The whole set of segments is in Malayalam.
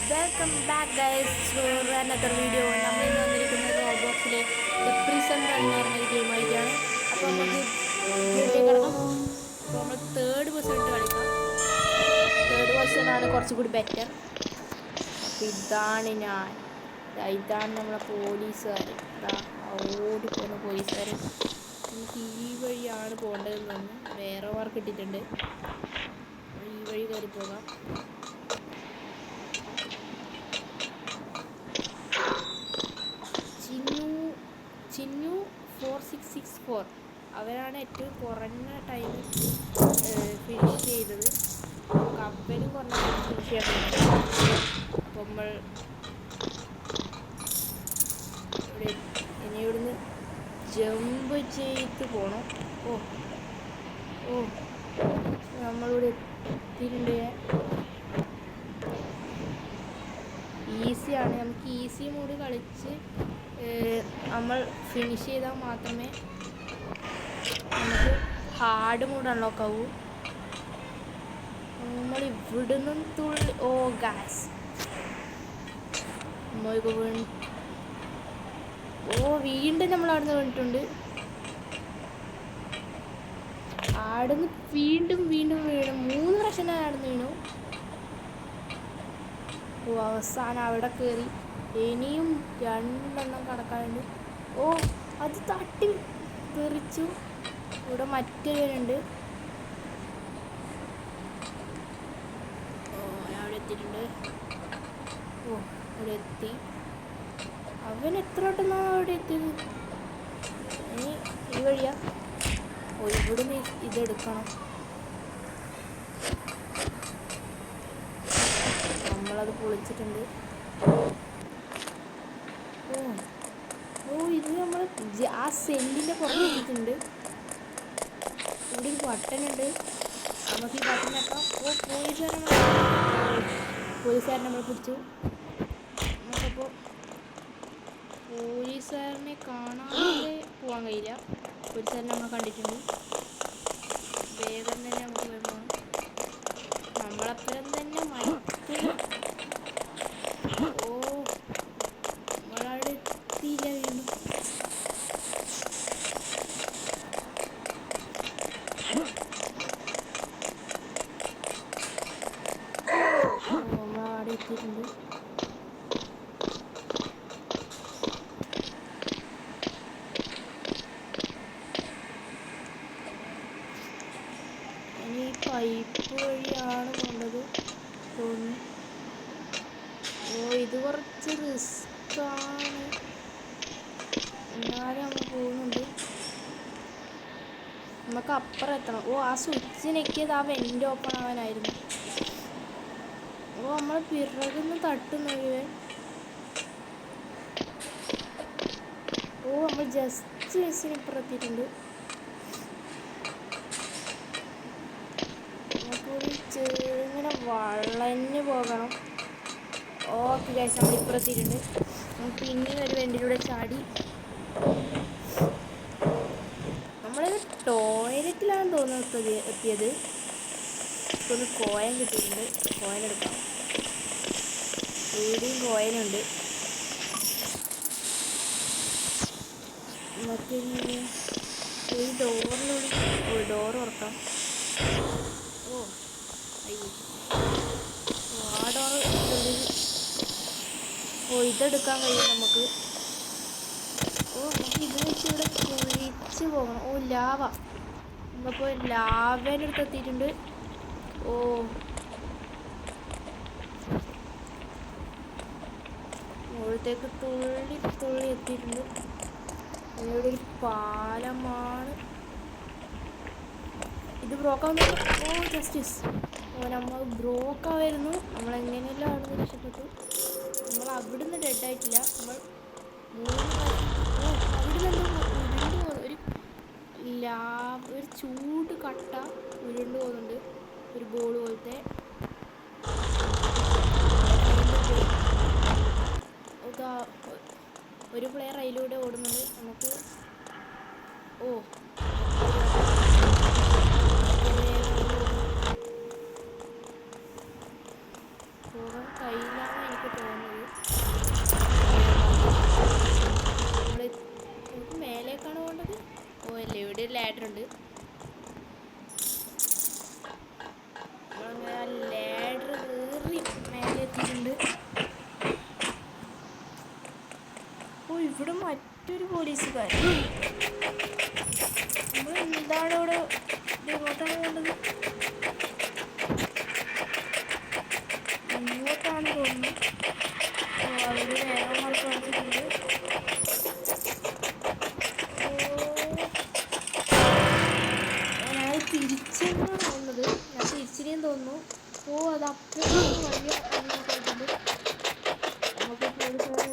Welcome back guys to another video. നമ്മൾ ഇന്ന് വന്നിരിക്കുന്നത് റോബോക്സിലെ ദ പ്രിസൺ റൺ എന്ന് പറഞ്ഞൊരു ഗെയിം കളിക്കുകയാണ്. അപ്പോൾ നമുക്ക് ഗെയിമിലേക്ക് കിടക്കാം. അപ്പോൾ നമ്മൾ തേർഡ് പേഴ്സൺ ഇട്ട് കളിക്കാം. തേർഡ് പേഴ്സൺ ആണ് കുറച്ചുകൂടി ബെറ്റർ. അപ്പോൾ ഇതാണ് നമ്മളെ പോലീസുകാർ. ഓടിപ്പോകുന്ന പോലീസുകാർ. നമുക്ക് ഈ വഴിയാണ് പോകേണ്ടതെന്ന് തോന്നുന്നു. വേറെ വർക്ക് ഇട്ടിട്ടുണ്ട്. ഈ വഴി കയറി പോകാം. ചിന്നു 4664 അവരാണ് ഏറ്റവും കുറഞ്ഞ ടൈമിൽ ഫിനിഷ് ചെയ്തത്. കപ്പലും കുറഞ്ഞ ഫിനിഷ് ചെയ്യാറുണ്ട്. അപ്പോൾ നമ്മൾ ഇനി ഇവിടുന്ന് ജമ്പ് ചെയ്ത് പോകണം. ഓ നമ്മളിവിടെ എത്തിയിട്ടുണ്ട്. ഈസിയാണ്. നമുക്ക് ഈസി മോഡ് കളിച്ച് നമ്മൾ ഫിനിഷ് ചെയ്താൽ മാത്രമേ നമുക്ക് ഹാർഡ് മോഡ് അൺലോക്ക് ആവൂ. നമ്മൾ ഇവിടുന്ന് ഗ്യാസ് വീണ്ടും നമ്മൾ അവിടുന്ന് വീണിട്ടുണ്ട്. ആടുന്ന് വീണ്ടും വീണു. 3 പ്രാവശ്യം ഞാൻ ആടുന്ന് വീണു. അവസാനം അവിടെ കയറി. ഇനിയും 2 കടക്കാനുണ്ട്. അത് തട്ടി തെറിച്ചു. ഇവിടെ മറ്റൊരുണ്ട്. അവിടെ എത്തിയിട്ടുണ്ട്. അവിടെ എത്തി. അവൻ എത്ര വട്ടം അവിടെ എത്തിയത്? ഈ വഴിയാ. ഇവിടുന്ന് ഇതെടുക്കണം. നമ്മളത് പൊളിച്ചിട്ടുണ്ട്. ഇത് നമ്മൾ ആ സെല്ലിൻ്റെ പുറത്ത് വെച്ചിട്ടുണ്ട്. ഇവിടെ ഒരു ബട്ടനുണ്ട്. നമുക്ക് ഈ ബട്ടൺ വെക്കാം. പോലീസുകാരനെ നമ്മൾ പിടിച്ചു. നമുക്കപ്പോൾ പോലീസുകാരനെ കാണാതെ പോകാൻ കഴിയില്ല. പോലീസുകാരനെ നമ്മൾ കണ്ടിട്ടുണ്ട്. വേഗം തന്നെ നമുക്ക് വരുമ്പോൾ നമ്മളപ്പുറം തന്നെ മറ്റേ നമ്മളവിടെ എത്തിയില്ല. വീണ്ടും നമ്മളവിടെ എത്തിയിട്ടുണ്ട്. ഇനി പൈപ്പ് വഴിയാണ് പോകേണ്ടത് തോന്നുന്നു. ഇത് കുറച്ച് റിസ്ക്കാണ്. എന്നാലും നമ്മൾ പോകുന്നുണ്ട്. നമുക്ക് അപ്പുറം എത്തണം. ആ സ്വിച്ച് ഞെക്കിയത് ആ വെൻ്റ് ഓപ്പൺ ആവാനായിരുന്നു. നമ്മൾ പിറകുന്ന് തട്ടുന്നത്. നമ്മൾ ജസ്റ്റ് മിസ്സിന് ഇപ്പുറം എത്തിയിട്ടുണ്ട്. നമുക്കൊരു ചെറുങ്ങനെ വളഞ്ഞ് പോകണം. ഓക്കെ ഗൈസ്, നമ്മൾ ഇപ്പുറം എത്തിയിട്ടുണ്ട്. നമുക്ക് പിന്നെയും ഒരു വെൻ്റിലൂടെ ചാടി. നമ്മളിത് ടോയ്ലറ്റിലാണ് തോന്നുന്നത് എത്തിയത്. ഒന്ന് കോയിൻ കിട്ടിയിട്ടുണ്ട്. കോയിൻ എടുക്കാം. ഇവിടെയും കോയിനുണ്ട്. മറ്റേ ഈ ഡോറിലൂടെ ഡോർ തുറക്കാം. അയ്യോ, ആ ഡോറ് ഇതെടുക്കാൻ കഴിയും നമുക്ക്. നമുക്ക് ഇത് വെച്ച് ഇവിടെ കുഴിച്ച് പോകണം. ലാവ. നമ്മളിപ്പോൾ ലാവേൻ്റെ അടുത്ത് എത്തിയിട്ടുണ്ട്. മുകളിലേക്ക് തുള്ളി എത്തിയിട്ടുണ്ട്. ഇവിടെ ഒരു പാലമാണ്. ഇത് ബ്രോക്കാവുന്ന ജസ്റ്റിസ്. നമ്മൾ ബ്രോക്കാവായിരുന്നു. നമ്മളെങ്ങനെയല്ലോ അവിടുന്ന് രക്ഷപ്പെട്ടു. നമ്മൾ അവിടുന്ന് ഡെഡായിട്ടില്ല. നമ്മൾ ഒരു ചൂട് കട്ട ഉരുണ്ട് പോകുന്നുണ്ട്. ഒരു ബോൾ പോലത്തെ. ഒരു പ്ലെയർ അതിലൂടെ ഓടുന്നുണ്ട്. നമുക്ക് പോകാൻ കഴിയില്ലാന്ന് എനിക്ക് തോന്നുന്നത്. നമുക്ക് മേലേക്കാണ് പോകേണ്ടത്. ഓ അല്ലേ, ഇവിടെ ഒരു ലാഡർ ഉണ്ട്. നമ്മളങ്ങനെ ആ ലാഡർ കയറി മേലെ എത്തിയിട്ടുണ്ട്. ഓ ഇവിടെ മറ്റൊരു പോലീസുകാരൻ. നമ്മൾ എന്താണ് ഇവിടെ എങ്ങോട്ടാണ് പോകേണ്ടത്? ഇങ്ങോട്ടാണ് തോന്നുന്നു. അവര് വേറെ മാർക്ക് കാണിച്ചിട്ടുണ്ട്. ഞാൻ തിരിച്ചാണ് തോന്നുന്നത്. ഞാൻ തിരിച്ചിരിയും തോന്നുന്നു. ഓ അത് അപ്പുറത്ത് വലിയ അങ്ങോട്ടായിട്ടുണ്ട്. നമുക്ക് പോലീസുകാരെ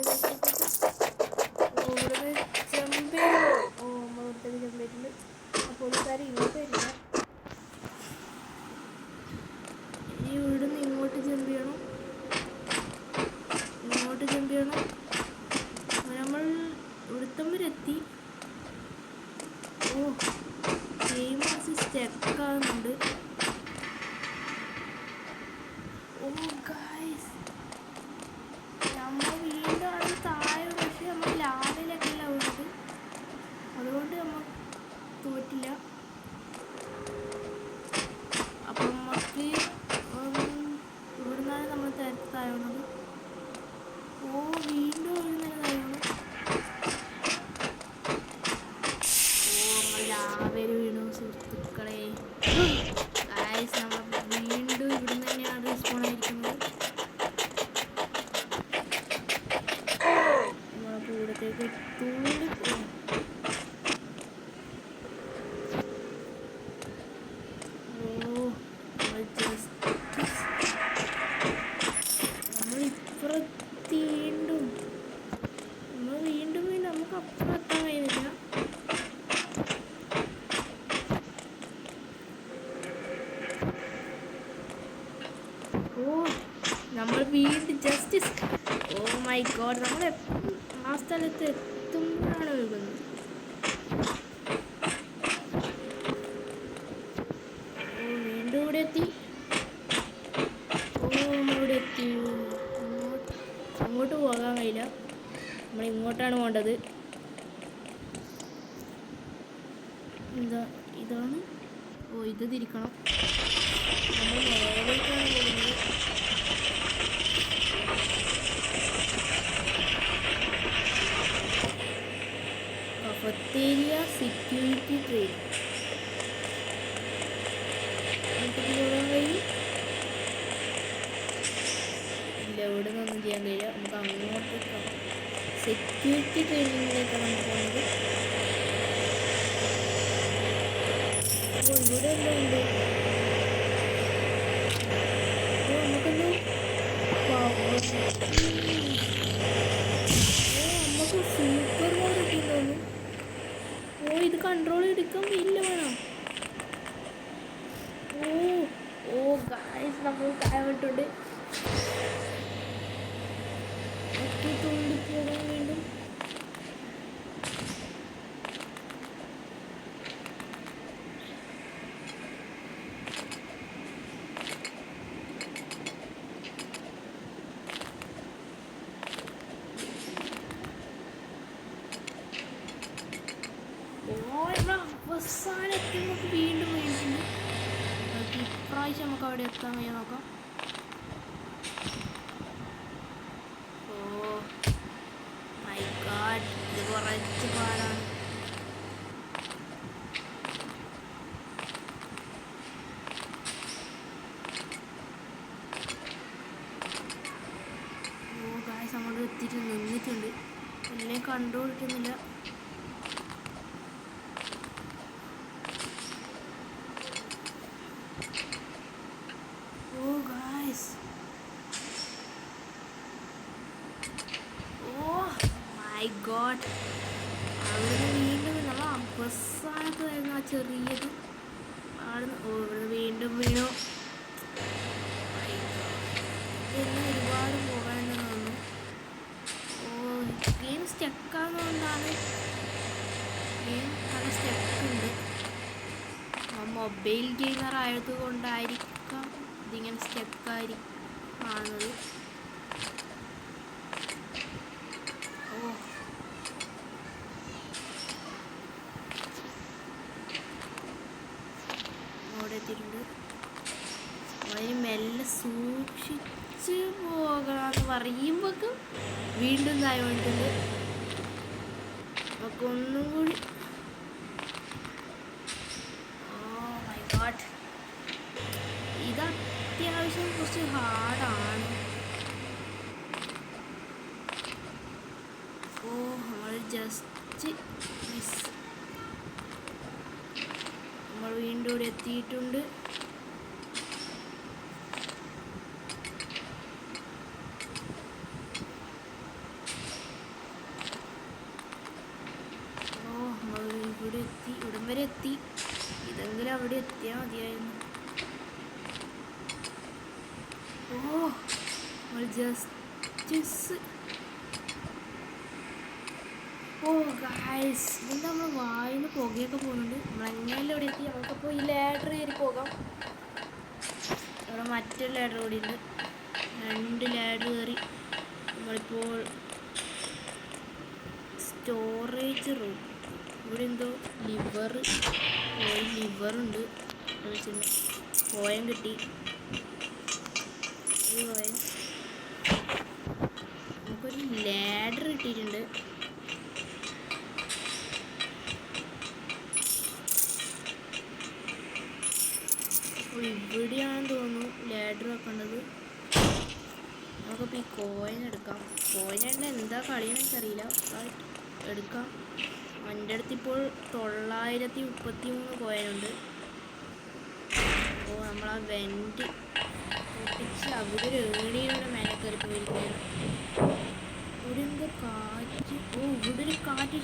ഇവിടുന്ന് ജമ്പ് ചെയ്യണം. ഓ നമ്മളിവിടുത്തേക്ക് ജമ്പ് ചെയ്തിട്ടുണ്ട്. ആ പോലീസുകാർ ഇങ്ങോട്ട് വരില്ല. ഇനി ഇവിടുന്ന് ഇങ്ങോട്ട് ജമ്പ് ചെയ്യണം. ഇങ്ങോട്ട് ജമ്പ് ചെയ്യണം. നമ്മൾ ഇവിടുത്തം വരെ എത്തി. ഓ ഗെയിം സ്റ്റക്കാകുന്നുണ്ട്. ഓ ഗൈസ്, നമ്മൾ വീണ്ടും അത് താഴെ, പക്ഷെ നമ്മൾ ലാവിലൊക്കെ അല്ല വീണത്. അതുകൊണ്ട് നമ്മൾ തോറ്റില്ല. അപ്പം നമുക്ക് ഇവിടുന്നാണ് നമ്മൾ താഴെയുള്ളത്. ഓ വീണ്ടും ഇവിടുന്ന് താഴെയാണ്. ഓ നമ്മൾ ലാവയിൽ വീണു സുഹൃത്തുക്കളെ. ഗൈസ് നമ്മൾ വീണ്ടും ഇവിടുന്ന് തന്നെയാണ് റീസ്പോൺ ആയിരിക്കുന്നത്. നമ്മളപ്പോൾ ഇവിടത്തേക്ക് തുള്ളിപ്പോകും. വീണ്ടും നമുക്ക് അപ്പുറം എത്താൻ കഴിയുന്നില്ല. ഓ നമ്മൾ വീണ്ടും ജസ്റ്റിസ്. ഓ മൈ ഗോഡ്, നമ്മൾ ആ സ്ഥലത്ത് എത്തുമ്പോഴാണ് ഒഴുകുന്നത്. ഓ വീണ്ടും ഇവിടെ എത്തി. ഓ നമ്മളിവിടെ എത്തി. അങ്ങോട്ട് പോകാൻ കഴിയില്ല. നമ്മൾ ഇങ്ങോട്ടാണ് പോകേണ്ടത്. എന്താ ഇതാണ്? ഓ ഇത് തിരിക്കണം. നമ്മൾ മേലേക്കാണ് പോകുന്നത്. കഫത്തേരിയ സെക്യൂരിറ്റി ട്രെയിൻ. പോകാൻ കഴിയും? ഇല്ല, ഇവിടെ നിന്നൊന്നും ചെയ്യാൻ കഴിയില്ല. നമുക്ക് അങ്ങോട്ടേക്കാണ്, സെക്യൂരിറ്റി ട്രെയിനിങ്ങിലേക്കാണ് നമുക്ക് പോകുന്നത്. അപ്പോൾ ഇവിടെ എല്ലാം ഉണ്ട്. അപ്പോൾ നമുക്കൊന്ന് നമുക്ക് സൂപ്പർ പവർ കിട്ടിയിട്ടുണ്ടോന്നു. ഓ ഇത് കൺട്രോൾ എടുക്കാൻ ഇല്ല വേണം. ഓ ഓ ഗൈസ്, നമ്മൾ താഴോട്ടുണ്ട്. തുള്ളിപ്പോകാൻ വേണ്ടും. അവസാനത്തിൽ നമുക്ക് വീണ്ടും വീണ്ടും ഇപ്രാവശ്യം നമുക്ക് അവിടെ എത്താൻ കഴിയാൻ നോക്കാം. ഓ മൈ ഗോഡ്, ഇത് കുറച്ച് പാടാണ്. ഓ ഗായ്സ്, അങ്ങോട്ട് എത്തിയിട്ട് നിന്നിട്ടുണ്ട്. എല്ലാം കൺട്രോൾ കിട്ടുന്നില്ല. മൈ ഗോഡ്, അവിടെ വീണ്ടും നമ്മൾ അവസാനത്തായിരുന്നു ആ ചെറിയത്. അവിടെ വീണ്ടും വീണു. ഇന്ന് ഒരുപാട് പോകാനെന്ന് തോന്നുന്നു. ഓ ഗെയിം സ്റ്റക്കാകുന്നതുകൊണ്ടാണ്. ഗെയിം നല്ല സ്റ്റക്കുണ്ട്. മൊബൈൽ ഗെയിമർ ആയതുകൊണ്ടായിരിക്കാം ഇതിങ്ങനെ സ്റ്റക്കായിരിക്കും കാണുന്നത്. രക്ഷപ്പെടാമെന്ന് പറയുമ്പോഴേക്കും വീണ്ടും താഴെ വീണിട്ടുണ്ട്. നമുക്ക് ഒന്നും കൂടി. ഓ മൈ ഗോഡ്, ഇത് അത്യാവശ്യം കുറച്ച് ഹാർഡാണ്. ഓ നമ്മൾ ജസ്റ്റ് മിസ്. നമ്മൾ വീണ്ടും ഇവിടെ എത്തിയിട്ടുണ്ട്. ഇവിടെ എത്തി, ഇവിടം വരെ എത്തി. ഇതെങ്കിലും അവിടെ എത്തിയാൽ മതിയായിരുന്നു. ഓ നമ്മൾ ജസ്റ്റിസ്. ഓ ഗൈസ്, ഇതിൻ്റെ നമ്മൾ വായിന്ന് പുകയൊക്കെ പോകുന്നുണ്ട്. നമ്മളെങ്ങനെയല്ല ഇവിടെ എത്തി. നമുക്കപ്പോൾ ഈ ലാഡർ കയറി പോകാം. ഇവിടെ മറ്റൊരു ലാഡർ കൂടി ഉണ്ട്. 2 ലാഡർ കയറി നമ്മളിപ്പോൾ സ്റ്റോറേജ് റൂം. ഇവിടെ എന്തോ ലിവറുണ്ട്. കോയം കിട്ടി. ഈ കോയം നമുക്കൊരു ലാഡർ കിട്ടിയിട്ടുണ്ട്. ഇവിടെയാണെന്ന് തോന്നുന്നു ലാഡർ വെക്കേണ്ടത്. നമുക്കിപ്പോൾ ഈ കോയിൻ എടുക്കാം. കോയിൻ എന്താ കളിയെന്ന് എനിക്കറിയില്ല. എടുക്കാം. എൻ്റെ അടുത്ത് ഇപ്പോൾ 933 കോയിനുണ്ട്. അപ്പോൾ നമ്മൾ ആ വെൻറ്റ് പൊട്ടിച്ച് അവിടെ ഒരു ഏണിയുടെ മേലെ കയറി പോയിരിക്കുകയാണ്. ഇവിടെ എന്തോ കാറ്റ്. ഓ ഇവിടെ ഒരു കാറ്റ്.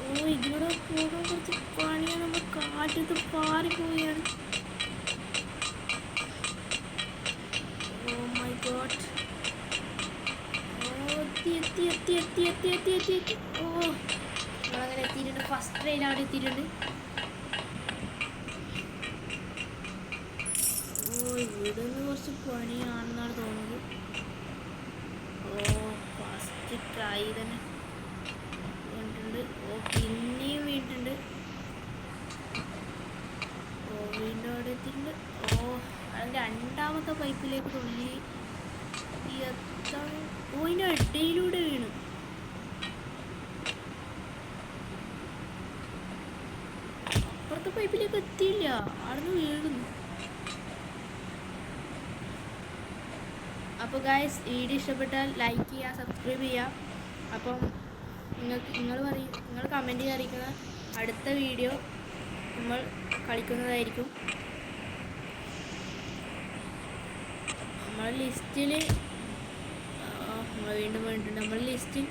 ഓ ഇതിലൂടെ പോകാൻ കുറച്ച് പണിയാണ്. നമ്മൾ കാറ്റത്ത് പാറിപ്പോവുകയാണ്. ഓ മൈ ഗോഡ്. ഓ എത്തി. ഓ നമ്മളങ്ങനെ എത്തിയിട്ടുണ്ട്. ഫസ്റ്റ് ട്രെയിൻ അവിടെ എത്തിയിട്ടുണ്ട്. ഓ ഇവിടെ നിന്ന് കുറച്ച് പണിയാണെന്നാണ് തോന്നുന്നത്. ഓ ഫസ്റ്റ് ട്രൈ തന്നെ വീണിട്ടുണ്ട്. ഓ പിന്നെയും വീണിട്ടുണ്ട്. ഓ വീണ്ടും അവിടെ എത്തിയിട്ടുണ്ട്. ഓ അതിൻ്റെ 2ാമത്തെ പൈപ്പിലേക്ക് തുള്ളി എത്താൻ. ഓ ഇതിൻ്റെ ഇടയിലൂടെ വീണു. അപ്പുറത്തെ പൈപ്പിലേക്ക് എത്തിയില്ല, അവിടുന്ന് വീഴുന്നു. അപ്പോൾ ഗൈസ്, വീഡിയോ ഇഷ്ടപ്പെട്ടാൽ ലൈക്ക് ചെയ്യുക, സബ്സ്ക്രൈബ് ചെയ്യുക. അപ്പം നിങ്ങൾ കമൻറ്റ് ചെയ്ത് അറിയിക്കുന്ന അടുത്ത വീഡിയോ നമ്മൾ കളിക്കുന്നതായിരിക്കും. നമ്മുടെ ലിസ്റ്റിൽ വീണ്ടും വേണ്ടിയിട്ടുണ്ട്. നമ്മുടെ ലിസ്റ്റിൽ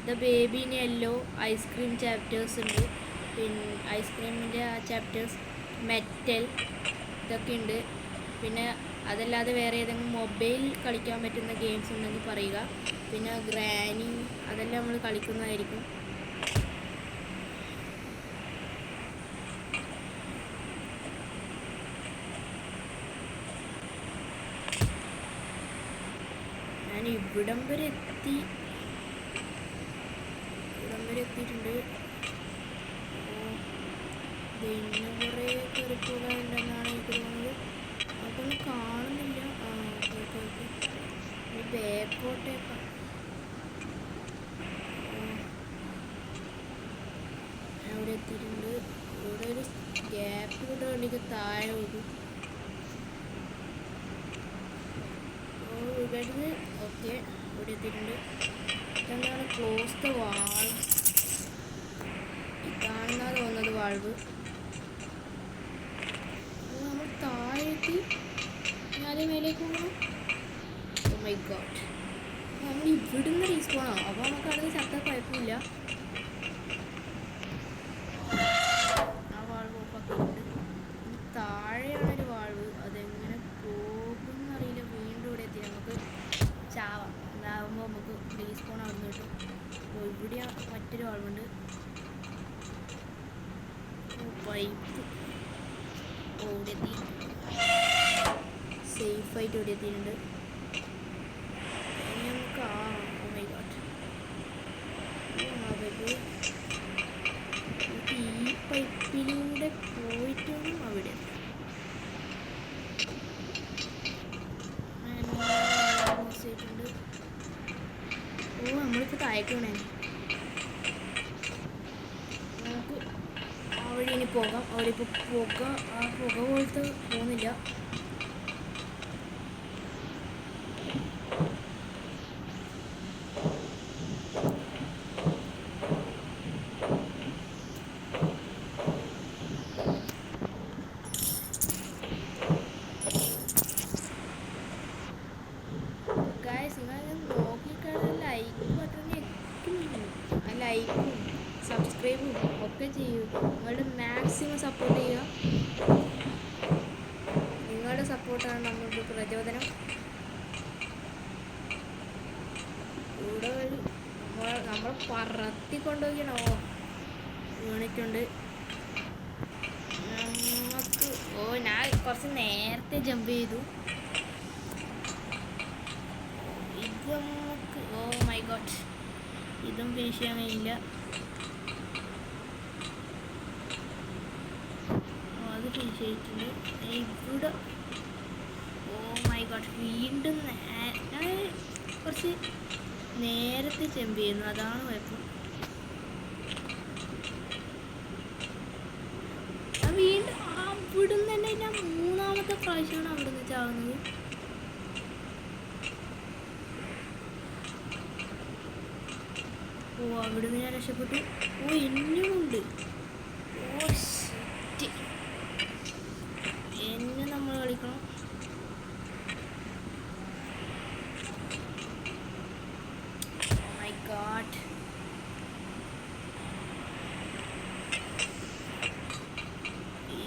the baby in yellow ice cream chapters ഉണ്ട്. പിന്നെ ഐസ്ക്രീമിൻ്റെ ആ ചാപ്റ്റേഴ്സ്, മെറ്റൽ, ഇതൊക്കെ ഉണ്ട്. പിന്നെ അതല്ലാതെ വേറെ ഏതെങ്കിലും മൊബൈൽ കളിക്കാൻ പറ്റുന്ന ഗെയിംസ് ഉണ്ടെങ്കിൽ പറയുക. പിന്നെ ഗ്രാനി, അതെല്ലാം നമ്മൾ കളിക്കുന്നതായിരിക്കും. ഞാൻ ഇവിടം വരെ എത്തിയിട്ടുണ്ട്. പിന്നെ കുറേ കയറിപ്പോകാനുണ്ടെന്നാണ് എനിക്ക് തോന്നുന്നത്. അതൊന്നും കാണുന്നില്ല. ഓക്കെ ബാക്കോട്ടേക്കാണ്. ഞാൻ ഇവിടെ എത്തിയിട്ടുണ്ട്. ഇവിടെ ഒരു ഗ്യാപ്പ് കൊണ്ട് വേണ്ടിയിട്ട് താഴെ ഒഴുകും. ഇവിടുന്ന് ഓക്കെ ഇവിടെ എത്തിയിട്ടുണ്ട്. ഇതെന്താണ് ക്ലോസ് ദ വാൾ. ഇതാണെന്നാണ് തോന്നുന്നത് വാൾവ്. നമ്മൾ താഴേക്ക് ഞാനേ മേലേക്ക് പോകണം. ഓ മൈ ഗോഡ്, നമ്മൾ ഇവിടുന്ന് റീസ്പോണോ? അപ്പോൾ നമുക്ക് അടുത്ത് ചത്താൽ കുഴപ്പമില്ല. ആ വാൾവ് ഓഫാക്കിയിട്ടുണ്ട്. താഴെയാണൊരു വാൾവ്. അതെങ്ങനെ പോകുമെന്നറിയില്ല. വീണ്ടും ഇവിടെ എത്തി. നമുക്ക് ചാവാം. ഇതാകുമ്പോൾ നമുക്ക് റീസ്പോൺ ആവുന്ന കിട്ടും. അപ്പോൾ ഇവിടെ മറ്റൊരു വാൾവുണ്ട്. പൈപ്പ് ഇവിടെ എത്തി. സേഫായിട്ട് ഇവിടെ എത്തിയിട്ടുണ്ട്. ഇനി നമുക്ക് ഓ മൈ ഗോഡ്, ഈ പൈപ്പിലൂടെ പോയിട്ട് വേണം അവിടെ എത്താൻ. ചിലപ്പോൾ താഴേക്ക് വീണേ. നമുക്ക് ആ വഴി ഇനി പോകാം. അവിടെ ഇപ്പോൾ പുക പോലത്തെ പോകുന്നില്ല. ലൈക്കും സബ്സ്ക്രൈബും ഒക്കെ ചെയ്യൂ. നിങ്ങളുടെ മാക്സിമം സപ്പോർട്ട് ചെയ്യുക. നിങ്ങളുടെ സപ്പോർട്ടാണ് നമ്മളുടെ പ്രചോദനം. ഇവിടെ നമ്മൾ പറത്തിക്കൊണ്ടുപോകണോ വീണിട്ടുണ്ട്. നമുക്ക് ഞാൻ കുറച്ച് നേരത്തെ ജമ്പ് ചെയ്തു. ഇത് നമുക്ക് മൈ ഗോഡ്, ഇതും ഫിനിഷ് ചെയ്യാൻ കഴിയില്ല. അത് ഫിനിഷ് ചെയ്തിട്ടുണ്ട്. ഇവിടെ മൈ ഗോഡ്, വീണ്ടും ഞാൻ കുറച്ച് നേരത്തെ ജമ്പ് ചെയ്യുന്നു, അതാണ് കുഴപ്പം. ഞാൻ വീണ്ടും അവിടുന്ന് തന്നെ ഞാൻ മൂന്നാമത്തെ പ്രാവശ്യമാണ് അവിടുന്ന് ചാവുന്നത്. അവിടുന്ന് ഞാൻ രക്ഷപ്പെട്ടു. ഇനിയുമുണ്ട്. എന്നെ നമ്മൾ കളിക്കണം. മൈ ഗോഡ്,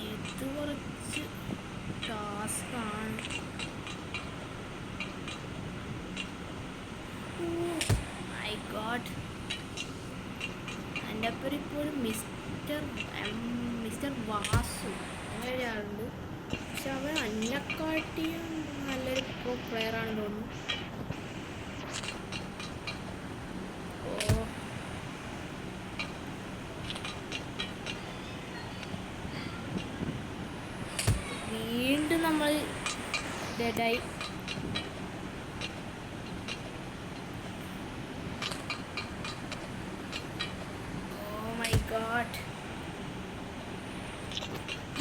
ഇത് കുറച്ച് ടാസ്കാണ്. മൈ ഗോഡ്, എൻ്റെ അപ്പുറം ഇപ്പോൾ മിസ്റ്റർ വാസു അങ്ങനെ ഒരാളുണ്ട്. പക്ഷെ അവൻ അന്നെക്കാട്ടിയും നല്ലൊരു പ്ലെയറാണെന്ന് തോന്നുന്നു. വീണ്ടും നമ്മൾ ഡെഡായി.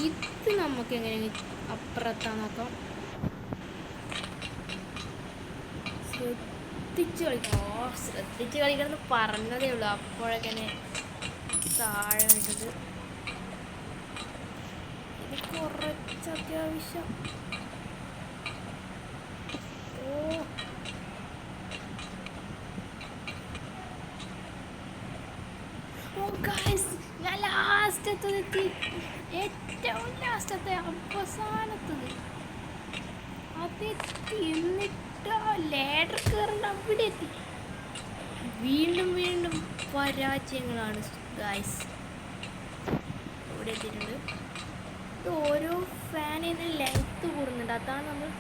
ഇത് നമുക്ക് എങ്ങനെ അപ്പുറത്താ നോക്കാം. ശ്രദ്ധിച്ച് കളിക്കണം. ശ്രദ്ധിച്ച് കളിക്കണം എന്ന് പറഞ്ഞതേ ഉള്ളൂ, അപ്പോഴൊക്കെ താഴെ വീട്ടത്. ഇത് കുറച്ച് അത്യാവശ്യം. ഞാൻ ലാസ്റ്റത്തെത്തി, ഏറ്റവും ലാസ്റ്റത്തെ അവസാനത്തത് അതെത്തി. എന്നിട്ട് ലേഡർ കയറേണ്ട അവിടെ എത്തി. വീണ്ടും വീണ്ടും പരാജയങ്ങളാണ് ഗായ്സ്. ഇവിടെ എത്തിയിട്ടുണ്ട്. ഇത് ഓരോ ഫാനിന് ലെങ്ത്ത് കൂടുന്നുണ്ട്. അതാണ് നമ്മൾ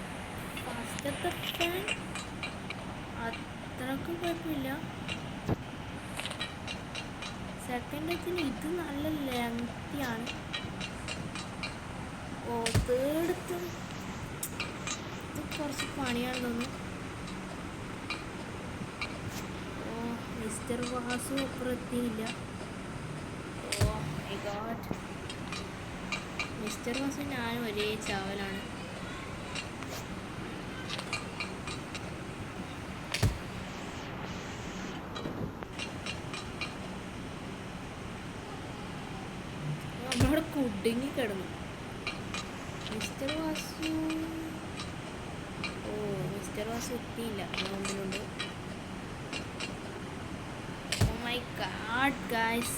ഫസ്റ്റത്തെ ഫാൻ അത്രക്കും കുഴപ്പമില്ല. സെക്കൻഡത്തിന് ഇത് നല്ല ലെങ്തിയാണ്. തേർഡത്തും ഇത് കുറച്ച് പണിയാണ് തോന്നുന്നു. മിസ്റ്റർ വാസു അപ്പുറം എത്തിയില്ല. മൈ ഗോഡ്, മിസ്റ്റർ വാസു ഞാനും ഒരേ ചാവലാണ്. നമ്മളവിടെ കുടുങ്ങി കിടന്നു. മിസ്റ്റർ വാസു എത്തിയില്ല. മുമ്പിലുണ്ട്. ഓ മൈ ഗാഡ് ഗായ്സ്,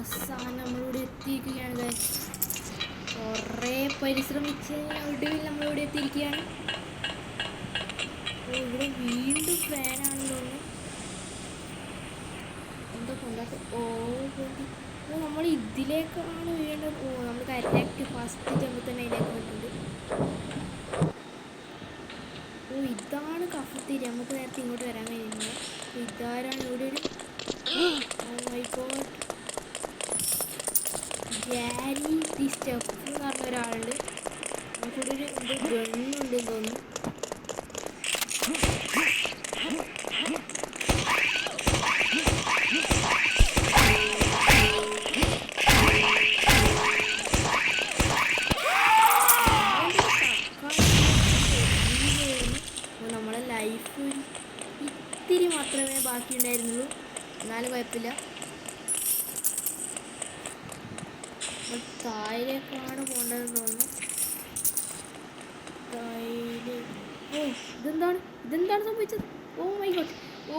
അവസാനം നമ്മളിവിടെ എത്തിയിരിക്കുകയാണ് ഗായ്സ്. കുറേ പരിശ്രമിച്ച് ഒടുവിൽ നമ്മളിവിടെ എത്തിയിരിക്കുകയാണ്. ഇവിടെ വീണ്ടും ഫാനാണെന്ന് തോന്നുന്നു. എന്താ കൊണ്ടാത്ത നമ്മൾ ഇതിലേക്കാണ് വീഴേണ്ടത്. നമ്മൾ കറക്റ്റ് ഫസ്റ്റ് ജമ്പ് തന്നെ അതിലേക്ക് വന്നിട്ടുണ്ട്. ഓ ഇതാണ് കഫത്തിരി. നമുക്ക് നേരത്തെ ഇങ്ങോട്ട് വരാൻ കഴിയുന്നത്. ഇതാരാണ് ഇവിടെ ഒരു ഓ മൈ ഗോഡ് ഗാരി ദി സ്റ്റെഫ് എന്ന് പറഞ്ഞ ഒരാളുണ്ട്. നമുക്കിവിടെ ഒരു എന്തോ ഗണ്ണുണ്ടെന്ന് തോന്നുന്നു. നമ്മളെ ലൈഫ് ഇത്തിരി മാത്രമേ ബാക്കിയുണ്ടായിരുന്നുള്ളൂ. എന്നാലും കുഴപ്പമില്ല. താഴേക്കാണ് പോകേണ്ടതെന്ന് തോന്നുന്നു. താഴെ ഓ ഇതെന്താണ് സംഭവിച്ചത്? ഓ മൈ ഗോഡ്. ഓ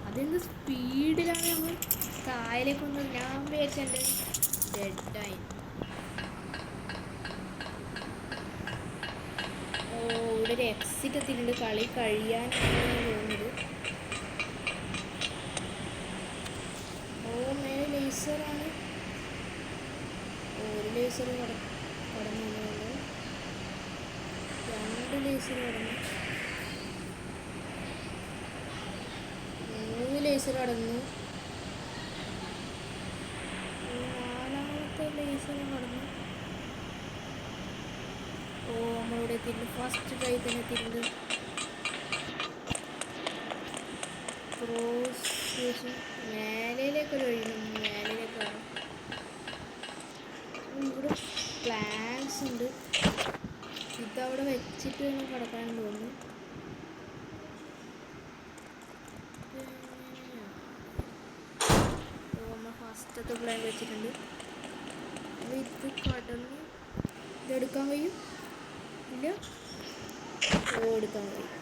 അതെന്ത് സ്പീഡിലാണ് നമ്മൾ താഴേക്ക് വന്നത്. ഞാൻ വിചാരിച്ചെൻ്റെ ഡെഡായി. ഓ ഇവിടെ ഒരു എക്സിറ്റ് എത്തിയിട്ടുണ്ട്. കളി കഴിയാനാണ് തോന്നുന്നത്. ഓ മേലെ ലേസറാണ്. ഒരു ലേസർ കടന്നു, 2 ലേസർ കടന്നു, 3 ലേസർ കടന്നു, 4ാമത്തെ ലേസർ കടന്നു. ഓ നമ്മളിവിടെ എത്തിയിട്ടുണ്ട്. ഫസ്റ്റ് ട്രൈ തന്നെ എത്തിയിട്ടുണ്ട്. ക്രോസ് മേലയിലേക്കൊരു വഴിയുണ്ട്. മേലയിലേക്ക് കാണാം. ഇവിടെ പ്ലാൻസ് ഉണ്ട്. ഇതവിടെ വെച്ചിട്ട് വേണം കിടക്കാൻ തോന്നുന്നു. നമ്മൾ ഫസ്റ്റത്തെ പ്ലാൻ വെച്ചിട്ടുണ്ട്. ഇത് കടന്ന് ഇതെടുക്കാൻ കഴിയും. ഇല്ല ഓ എടുക്കാൻ കഴിയും.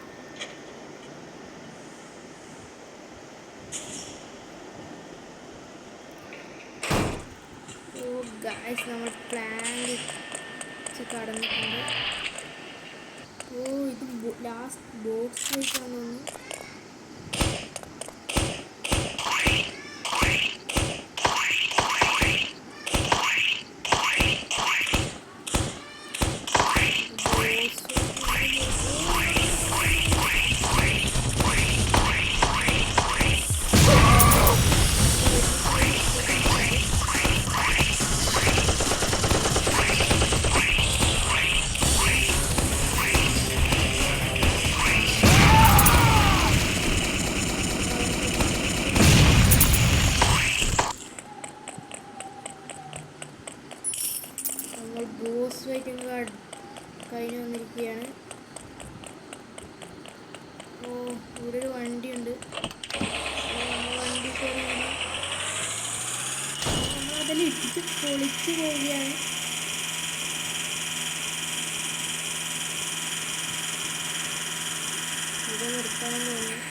ഓ ഗൈസ് നമ്മൾ പ്ലാൻ വെച്ച് കടന്നിട്ടുണ്ട്. ഓ ഇത് ലാസ്റ്റ് ബോക്സ് വെച്ചാണ് തോന്നുന്നു. ബോസ് ഫൈറ്റിംഗ് കഴിഞ്ഞ് വന്നിരിക്കുകയാണ്. ഓ ഇവിടെ ഒരു വണ്ടിയുണ്ട്. വണ്ടി കയറി നമ്മളതിൽ ഇട്ടിട്ട് പൊളിച്ചു പോവുകയാണ്. ഇത് നിർത്തണമെന്ന് തോന്നുന്നു.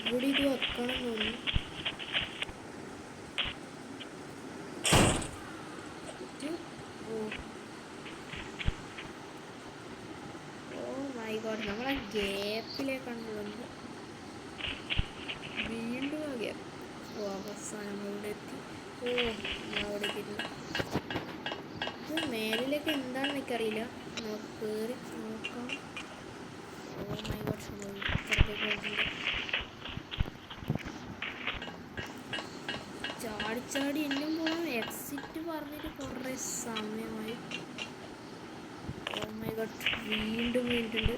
ഇവിടെ ഇത് വെക്കണം തോന്നുന്നു. ഓ മൈ ഗോഡ് നമ്മൾ ആ ഗ്യാപ്പിലേക്കാണ് പോകുന്നത്. വീണ്ടും ആ ഗ്യാപ്പ്. ഓ അവസാനം ഇവിടെ എത്തി. ഓ അവിടെ എത്തിയിട്ടുണ്ട്. ഇത് മേലിലേക്ക് എന്താണെന്ന് എനിക്കറിയില്ല. നമുക്ക് കയറി നോക്കാം. ഓ മൈ ഗോഡ് പുറത്തേക്ക് പോകുന്നുണ്ട്. ചാടി എന്നും പോകാം. എക്സിറ്റ് പറഞ്ഞിട്ട് കുറേ സമയമായി. ഓ മൈ ഗോഡ് വീണ്ടും വീണിട്ടുണ്ട്.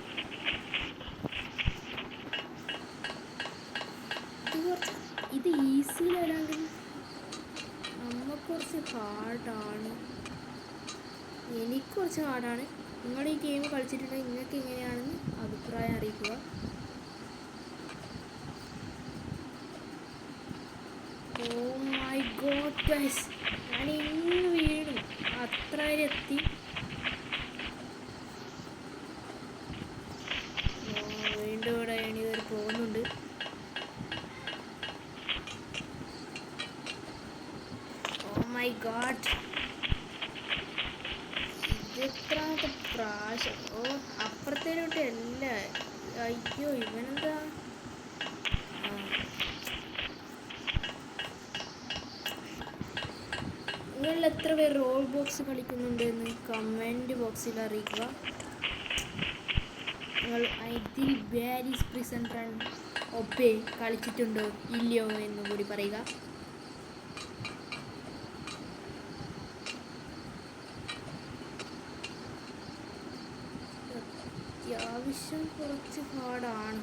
ഇത് ഈസി വരാമെങ്കിൽ നമുക്ക് കുറച്ച് ഹാർഡാണ്. എനിക്ക് കുറച്ച് ഹാർഡാണ്. നിങ്ങൾ ഈ ഗെയിം കളിച്ചിട്ടുണ്ടെങ്കിൽ നിങ്ങൾക്ക് എങ്ങനെയാണെന്ന് അഭിപ്രായം അറിയിക്കുക. ഓ മൈ ഗോഡ് ഗൈസ് ഞാൻ ഇന്ന് വീണു. അത്ര വരെ എത്തി. മൈ ഗോഡ്, ഇതെത്രാമത്തെ പ്രാവശ്യം? ഓ, അപ്പുറത്തേനോട്ട് അല്ല. അയ്യോ, ഇവനെന്താ? നിങ്ങൾ എത്ര പേര് റോൾ ബോക്സ് കളിക്കുന്നുണ്ടെന്ന് കമൻറ്റ് ബോക്സിൽ അറിയിക്കുക. നിങ്ങൾ ഇതിൽ ബാരിസ് പ്രിസൺ റൺ ഒപ്പേ കളിച്ചിട്ടുണ്ടോ ഇല്ലയോ എന്ന് കൂടി പറയുക. അത്യാവശ്യം കുറച്ച് ഹാർഡാണ്.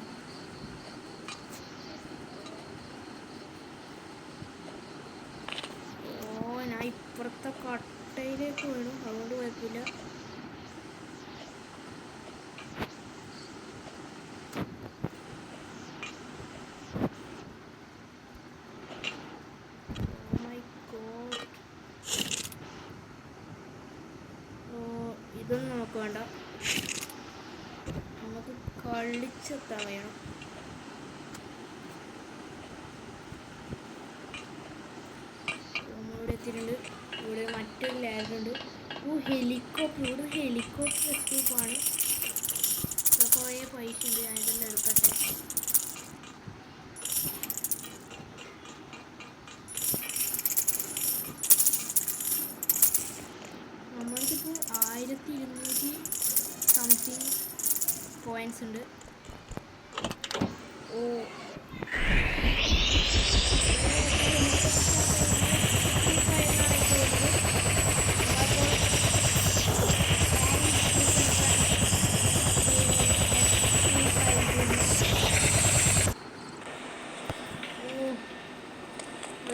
ഞാൻ ഇപ്പുറത്തെ കട്ടയിലേക്ക് വീണു, അതുകൊണ്ട് കുഴപ്പമില്ല. ഇതൊന്നും നമുക്ക് വേണ്ട, നമുക്ക് കളിച്ചെത്താൻ വേണം. നമ്മളിവിടെ എത്തിയിട്ടുണ്ട്. ഇവിടെ മറ്റൊരു ലാൻഡുണ്ട്. ഹെലികോപ്റ്റർ, ഇവിടെ ഹെലികോപ്റ്റർ എസ്കേപ്പാണ്. കുറേ പൈസ ഉണ്ട്, ഞാൻ ഇതെല്ലാം എടുക്കട്ടെ. നമ്മൾക്കിപ്പോൾ 1200 സംതിങ് പോയിൻറ്റ്സ് ഉണ്ട്. ഓ,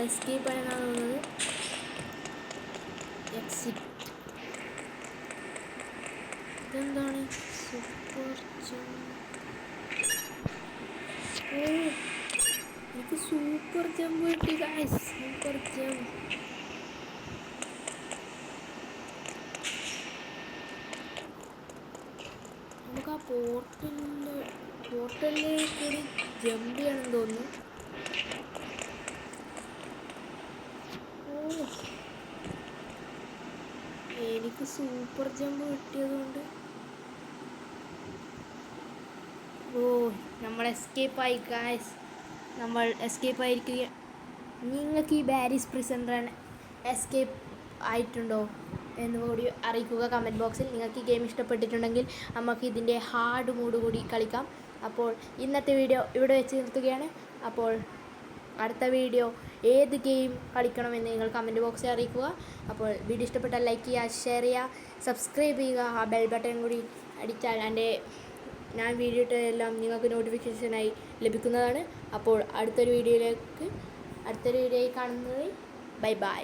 എസ്കേപ്പ് ആയെന്നാണ് തോന്നുന്നത്. എക്സിറ്റ്. ഇതെന്താണ്? Super jump. ഓ, എനിക്ക് സൂപ്പർ ജമ്പ് കിട്ടി ഗൈസ്. Super jump. നമുക്ക് ആ പോർട്ടലിലേക്ക് ഒരു ജമ്പ് ചെയ്യണമെന്ന് തോന്നുന്നു. എനിക്ക് സൂപ്പർ ജമ്പ് കിട്ടിയതുകൊണ്ട് നമ്മൾ എസ്കേപ്പായി ഗായ്സ്. നമ്മൾ എസ്കേപ്പ് ആയിരിക്കുക. നിങ്ങൾക്ക് ഈ ബാരിസ് പ്രിസൺ റൺ എസ്കേപ്പ് ആയിട്ടുണ്ടോ എന്ന് കൂടി അറിയിക്കുക കമൻറ്റ് ബോക്സിൽ. നിങ്ങൾക്ക് ഈ ഗെയിം ഇഷ്ടപ്പെട്ടിട്ടുണ്ടെങ്കിൽ നമുക്ക് ഇതിൻ്റെ ഹാർഡ് മോഡ് കൂടി കളിക്കാം. അപ്പോൾ ഇന്നത്തെ വീഡിയോ ഇവിടെ വെച്ച് നിർത്തുകയാണ്. അപ്പോൾ അടുത്ത വീഡിയോ ഏത് ഗെയിം കളിക്കണമെന്ന് നിങ്ങൾ കമൻറ്റ് ബോക്സിൽ അറിയിക്കുക. അപ്പോൾ വീഡിയോ ഇഷ്ടപ്പെട്ടാൽ ലൈക്ക് ചെയ്യുക, ഷെയർ ചെയ്യുക, സബ്സ്ക്രൈബ് ചെയ്യുക. ആ ബെൽ ബട്ടൺ കൂടി അടിച്ചാൽ ഞാൻ വീഡിയോ ഇട്ടെല്ലാം നിങ്ങൾക്ക് നോട്ടിഫിക്കേഷനായി ലഭിക്കുന്നതാണ്. അപ്പോൾ അടുത്തൊരു വീഡിയോയിൽ കാണുന്നത്. Bye bye.